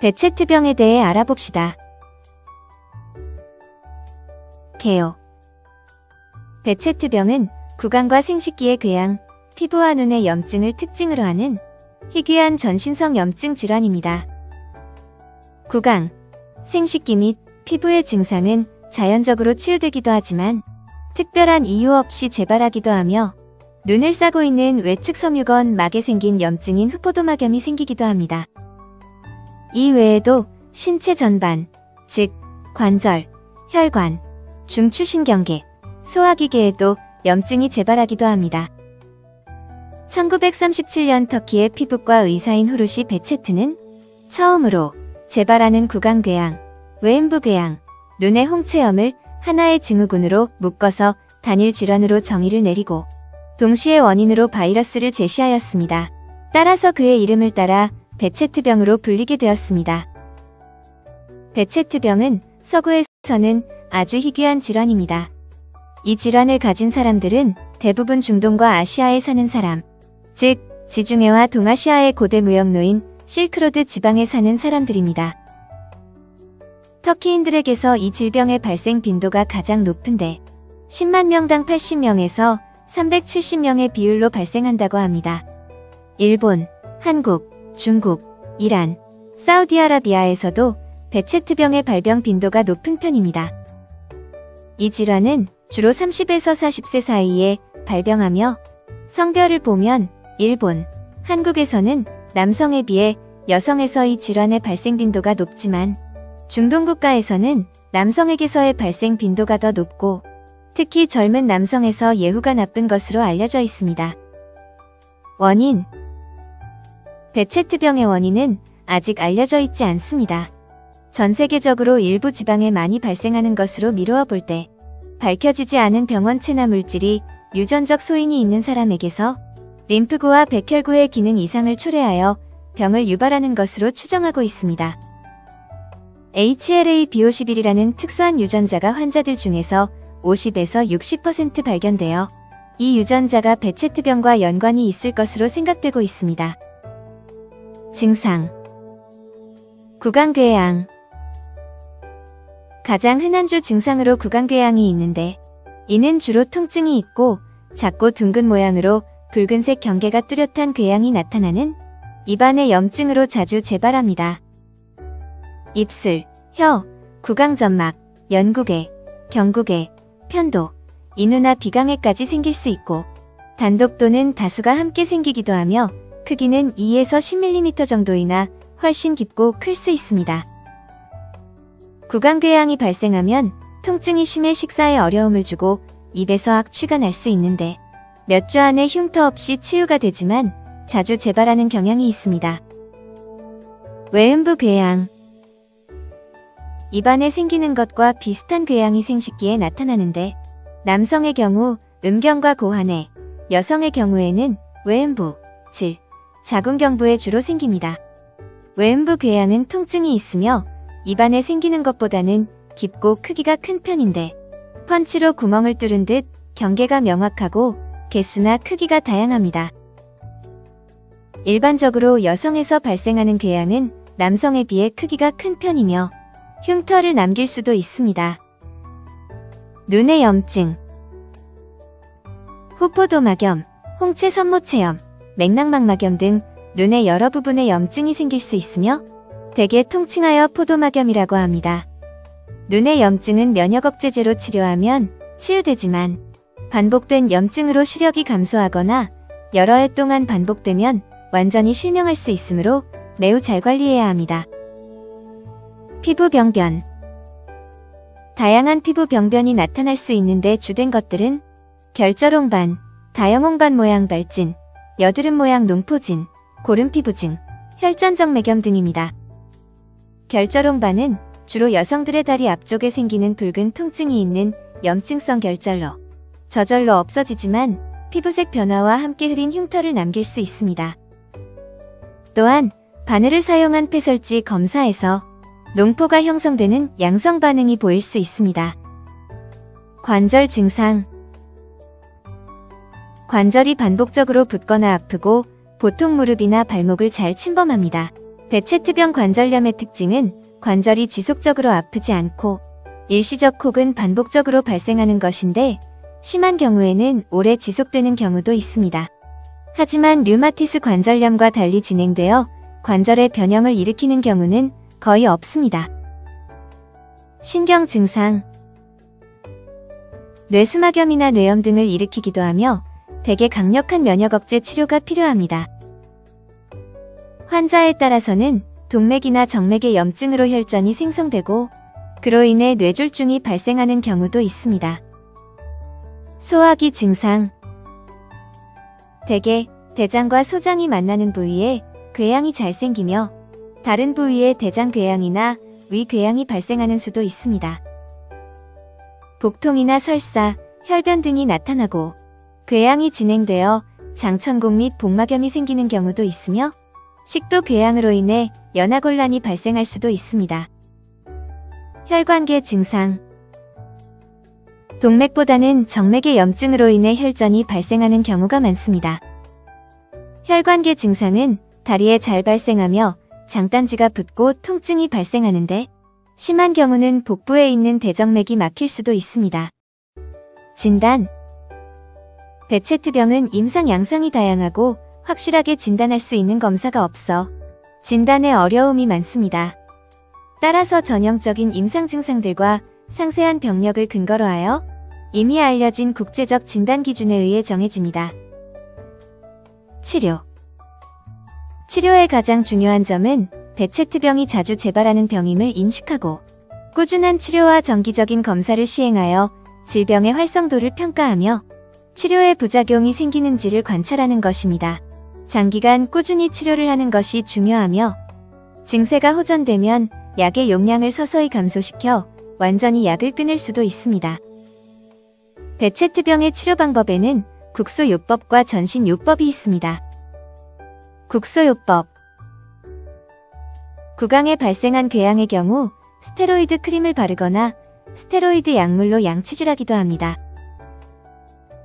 베체트병에 대해 알아봅시다. 개요. 베체트병은 구강과 생식기의 궤양, 피부와 눈의 염증을 특징으로 하는 희귀한 전신성 염증 질환입니다. 구강, 생식기 및 피부의 증상은 자연적으로 치유되기도 하지만 특별한 이유 없이 재발하기도 하며 눈을 싸고 있는 외측 섬유건 막에 생긴 염증인 흡포도막염이 생기기도 합니다. 이 외에도 신체 전반, 즉 관절, 혈관, 중추신경계, 소화기계에도 염증이 재발하기도 합니다. 1937년 터키의 피부과 의사인 후루시 베체트는 처음으로 재발하는 구강궤양, 외음부궤양, 눈의 홍채염을 하나의 증후군으로 묶어서 단일 질환으로 정의를 내리고 동시에 원인으로 바이러스를 제시하였습니다. 따라서 그의 이름을 따라 베체트병으로 불리게 되었습니다. 베체트병은 서구에서는 아주 희귀한 질환입니다. 이 질환을 가진 사람들은 대부분 중동과 아시아에 사는 사람, 즉 지중해와 동아시아의 고대 무역로인 실크로드 지방에 사는 사람들입니다. 터키인들에게서 이 질병의 발생 빈도가 가장 높은데 10만 명당 80명에서 370명의 비율로 발생한다고 합니다. 일본, 한국, 중국, 이란, 사우디아라비아에서도 베체트병의 발병 빈도가 높은 편입니다. 이 질환은 주로 30에서 40세 사이에 발병하며 성별을 보면 일본, 한국에서는 남성에 비해 여성에서 이 질환의 발생 빈도가 높지만 중동 국가에서는 남성에게서의 발생 빈도가 더 높고 특히 젊은 남성에서 예후가 나쁜 것으로 알려져 있습니다. 원인. 베체트병의 원인은 아직 알려져 있지 않습니다. 전 세계적으로 일부 지방에 많이 발생하는 것으로 미루어 볼 때 밝혀지지 않은 병원 체나 물질이 유전적 소인이 있는 사람에게서 림프구와 백혈구의 기능 이상을 초래하여 병을 유발하는 것으로 추정하고 있습니다. HLA-B51이라는 특수한 유전자가 환자들 중에서 50에서 60% 발견되어 이 유전자가 베체트병과 연관이 있을 것으로 생각되고 있습니다. 증상. 구강궤양. 가장 흔한 주 증상으로 구강궤양이 있는데 이는 주로 통증이 있고 작고 둥근 모양으로 붉은색 경계가 뚜렷한 궤양이 나타나는 입안의 염증으로 자주 재발합니다. 입술, 혀, 구강점막, 연구개, 경구개, 편도, 인후나 비강에까지 생길 수 있고 단독 또는 다수가 함께 생기기도 하며 크기는 2에서 10mm 정도이나 훨씬 깊고 클 수 있습니다. 구강궤양이 발생하면 통증이 심해 식사에 어려움을 주고 입에서 악취가 날 수 있는데 몇 주 안에 흉터 없이 치유가 되지만 자주 재발하는 경향이 있습니다. 외음부궤양. 입안에 생기는 것과 비슷한 궤양이 생식기에 나타나는데 남성의 경우 음경과 고환에, 여성의 경우에는 외음부, 질, 자궁경부에 주로 생깁니다. 외음부궤양은 통증이 있으며 입안에 생기는 것보다는 깊고 크기가 큰 편인데 펀치로 구멍을 뚫은 듯 경계가 명확하고 개수나 크기가 다양합니다. 일반적으로 여성에서 발생하는 궤양은 남성에 비해 크기가 큰 편이며 흉터를 남길 수도 있습니다. 눈의 염증. 흡포도막염, 홍채선모체염, 맥낭막막염 등 눈의 여러 부분에 염증이 생길 수 있으며 대개 통칭하여 포도막염이라고 합니다. 눈의 염증은 면역억제제로 치료하면 치유되지만 반복된 염증으로 시력이 감소하거나 여러 해 동안 반복되면 완전히 실명할 수 있으므로 매우 잘 관리해야 합니다. 피부병변. 다양한 피부병변이 나타날 수 있는데 주된 것들은 결절홍반, 다형홍반 모양 발진, 여드름 모양 농포진, 고름피부증, 혈전정맥염 등입니다. 결절홍반은 주로 여성들의 다리 앞쪽에 생기는 붉은 통증이 있는 염증성 결절로 저절로 없어지지만 피부색 변화와 함께 흐린 흉터를 남길 수 있습니다. 또한 바늘을 사용한 폐설지 검사에서 농포가 형성되는 양성 반응이 보일 수 있습니다. 관절 증상. 관절이 반복적으로 붓거나 아프고 보통 무릎이나 발목을 잘 침범합니다. 베체트병 관절염의 특징은 관절이 지속적으로 아프지 않고 일시적 혹은 반복적으로 발생하는 것인데 심한 경우에는 오래 지속되는 경우도 있습니다. 하지만 류마티스 관절염과 달리 진행되어 관절의 변형을 일으키는 경우는 거의 없습니다. 신경 증상. 뇌수막염이나 뇌염 등을 일으키기도 하며 대개 강력한 면역 억제 치료가 필요합니다. 환자에 따라서는 동맥이나 정맥의 염증으로 혈전이 생성되고 그로 인해 뇌졸중이 발생하는 경우도 있습니다. 소화기 증상. 대개 대장과 소장이 만나는 부위에 궤양이 잘 생기며 다른 부위에 대장궤양이나 위궤양이 발생하는 수도 있습니다. 복통이나 설사, 혈변 등이 나타나고 궤양이 진행되어 장천곡 및 복막염이 생기는 경우도 있으며 식도궤양으로 인해 연하곤란이 발생할 수도 있습니다. 혈관계 증상. 동맥보다는 정맥의 염증으로 인해 혈전이 발생하는 경우가 많습니다. 혈관계 증상은 다리에 잘 발생하며 장단지가 붓고 통증이 발생하는데 심한 경우는 복부에 있는 대정맥이 막힐 수도 있습니다. 진단. 베체트병은 임상 양상이 다양하고 확실하게 진단할 수 있는 검사가 없어 진단에 어려움이 많습니다. 따라서 전형적인 임상 증상들과 상세한 병력을 근거로 하여 이미 알려진 국제적 진단 기준에 의해 정해집니다. 치료. 치료의 가장 중요한 점은 베체트병이 자주 재발하는 병임을 인식하고 꾸준한 치료와 정기적인 검사를 시행하여 질병의 활성도를 평가하며 치료의 부작용이 생기는지를 관찰하는 것입니다. 장기간 꾸준히 치료를 하는 것이 중요하며 증세가 호전되면 약의 용량을 서서히 감소시켜 완전히 약을 끊을 수도 있습니다. 베체트병의 치료 방법에는 국소요법과 전신요법이 있습니다. 국소요법. 구강에 발생한 궤양의 경우 스테로이드 크림을 바르거나 스테로이드 약물로 양치질하기도 합니다.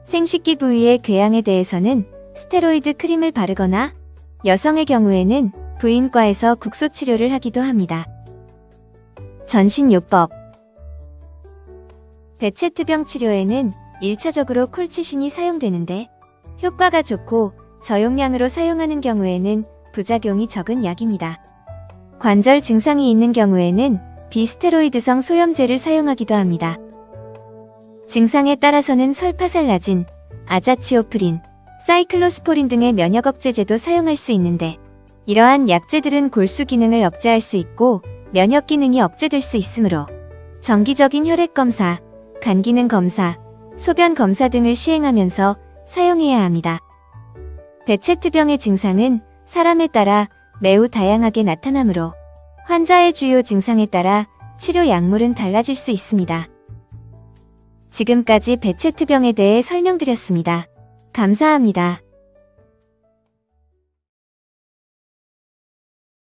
생식기 부위의 궤양에 대해서는 스테로이드 크림을 바르거나 여성의 경우에는 부인과에서 국소 치료를 하기도 합니다. 전신요법. 베체트병 치료에는 1차적으로 콜치신이 사용되는데 효과가 좋고 저용량으로 사용하는 경우에는 부작용이 적은 약입니다. 관절 증상이 있는 경우에는 비스테로이드성 소염제를 사용하기도 합니다. 증상에 따라서는 설파살라진, 아자치오프린, 사이클로스포린 등의 면역 억제제도 사용할 수 있는데 이러한 약제들은 골수 기능을 억제할 수 있고 면역 기능이 억제될 수 있으므로 정기적인 혈액 검사, 간 기능 검사, 소변 검사 등을 시행하면서 사용해야 합니다. 베체트병의 증상은 사람에 따라 매우 다양하게 나타나므로 환자의 주요 증상에 따라 치료 약물은 달라질 수 있습니다. 지금까지 베체트병에 대해 설명드렸습니다. 감사합니다.